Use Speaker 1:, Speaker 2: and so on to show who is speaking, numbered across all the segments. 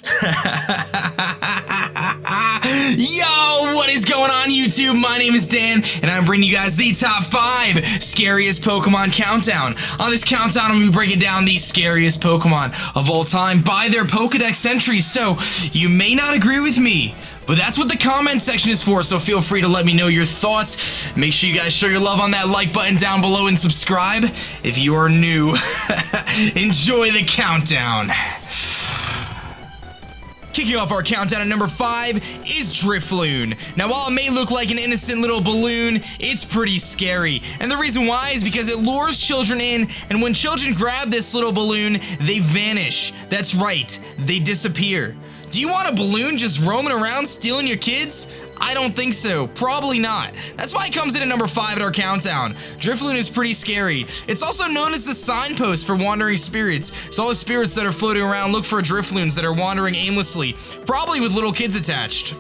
Speaker 1: Yo, what is going on YouTube? My name is Dan, and I'm bringing you guys the top 5 scariest Pokemon countdown. On this countdown, I'm going to be breaking down the scariest Pokemon of all time by their Pokedex entries, so you may not agree with me, but that's what the comment section is for, so feel free to let me know your thoughts. Make sure you guys show your love on that like button down below and subscribe if you are new. Enjoy the countdown. Kicking off our countdown at number 5 is Drifloon. Now, while it may look like an innocent little balloon, it's pretty scary. And the reason why is because it lures children in, and when children grab this little balloon, they vanish. That's right, they disappear. Do you want a balloon just roaming around stealing your kids? I don't think so. Probably not. That's why it comes in at number 5 at our countdown. Drifloon is pretty scary. It's also known as the signpost for wandering spirits. So all the spirits that are floating around look for Drifloons that are wandering aimlessly, probably with little kids attached.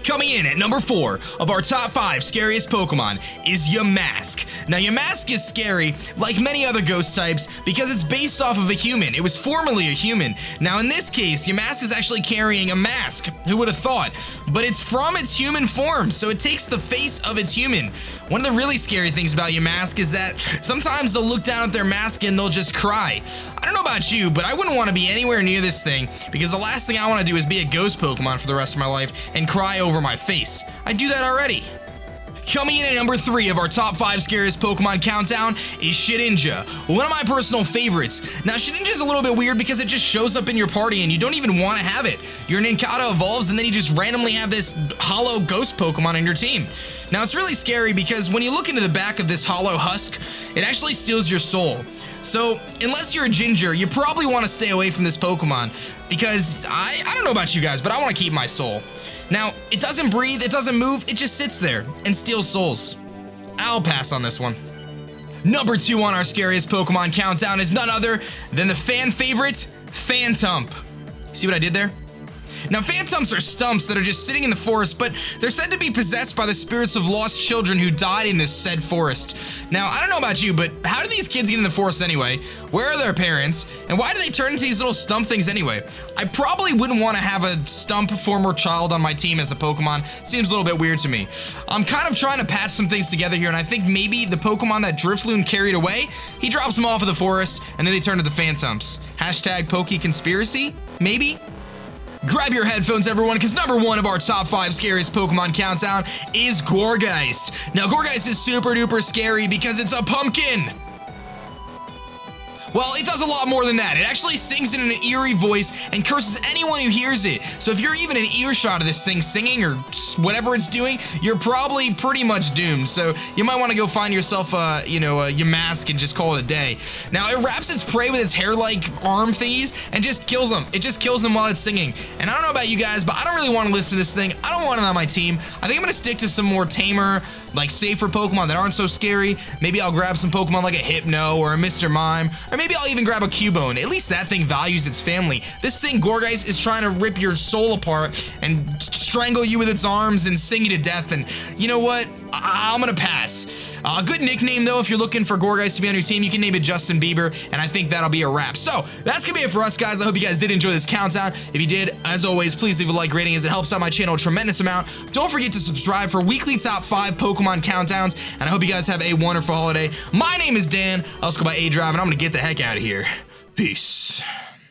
Speaker 1: Coming in at number 4 of our top 5 scariest Pokemon is Yamask. Now, Yamask is scary, like many other ghost types, because it's based off of a human. It was formerly a human. Now, in this case, Yamask is actually carrying a mask. Who would have thought? But it's from its human form, so it takes the face of its human. One of the really scary things about Yamask is that sometimes they'll look down at their mask and they'll just cry. I don't know about you, but I wouldn't want to be anywhere near this thing, because the last thing I want to do is be a ghost Pokemon for the rest of my life and cry over my face. I do that already. Coming in at number 3 of our top 5 scariest Pokemon countdown is Shedinja, one of my personal favorites. Now, Shedinja is a little bit weird because it just shows up in your party and you don't even want to have it. Your Nincada evolves and then you just randomly have this hollow ghost Pokemon on your team. Now, it's really scary because when you look into the back of this hollow husk, it actually steals your soul. So, unless you're a ginger, you probably want to stay away from this Pokemon because I don't know about you guys, but I want to keep my soul. Now, it doesn't breathe, it doesn't move, it just sits there and steals souls. I'll pass on this one. Number 2 on our scariest Pokemon countdown is none other than the fan favorite, Phantump. See what I did there? Now, Phantumps are stumps that are just sitting in the forest, but they're said to be possessed by the spirits of lost children who died in this said forest. Now, I don't know about you, but how do these kids get in the forest anyway? Where are their parents? And why do they turn into these little stump things anyway? I probably wouldn't want to have a stump former child on my team as a Pokemon. Seems a little bit weird to me. I'm kind of trying to patch some things together here, and I think maybe the Pokemon that Drifloon carried away, he drops them off of the forest, and then they turn into Phantumps. Hashtag Pokeconspiracy? Maybe? Grab your headphones, everyone, because number 1 of our top 5 scariest Pokemon countdown is Gourgeist. Now, Gourgeist is super duper scary because it's a pumpkin. Well, it does a lot more than that. It actually sings in an eerie voice and curses anyone who hears it. So if you're even in earshot of this thing singing or whatever it's doing, you're probably pretty much doomed. So you might want to go find yourself a Yamask and just call it a day. Now, it wraps its prey with its hair-like arm thingies and just kills them. It just kills them while it's singing. And I don't know about you guys, but I don't really want to listen to this thing. I don't want it on my team. I think I'm going to stick to some more tamer, like safer Pokemon that aren't so scary. Maybe I'll grab some Pokemon like a Hypno or a Mr. Mime, or maybe I'll even grab a Cubone. At least that thing values its family. This thing, Gourgeist, is trying to rip your soul apart and strangle you with its arms and sing you to death, and you know what? I'm gonna pass. A good nickname, though, if you're looking for Gourgeist to be on your team, you can name it Justin Bieber, and I think that'll be a wrap. So, that's gonna be it for us, guys. I hope you guys did enjoy this countdown. If you did, as always, please leave a like rating as it helps out my channel a tremendous amount. Don't forget to subscribe for weekly top 5 Pokemon countdowns, and I hope you guys have a wonderful holiday. My name is Dan. I also go by aDrive, and I'm gonna get the heck out of here. Peace.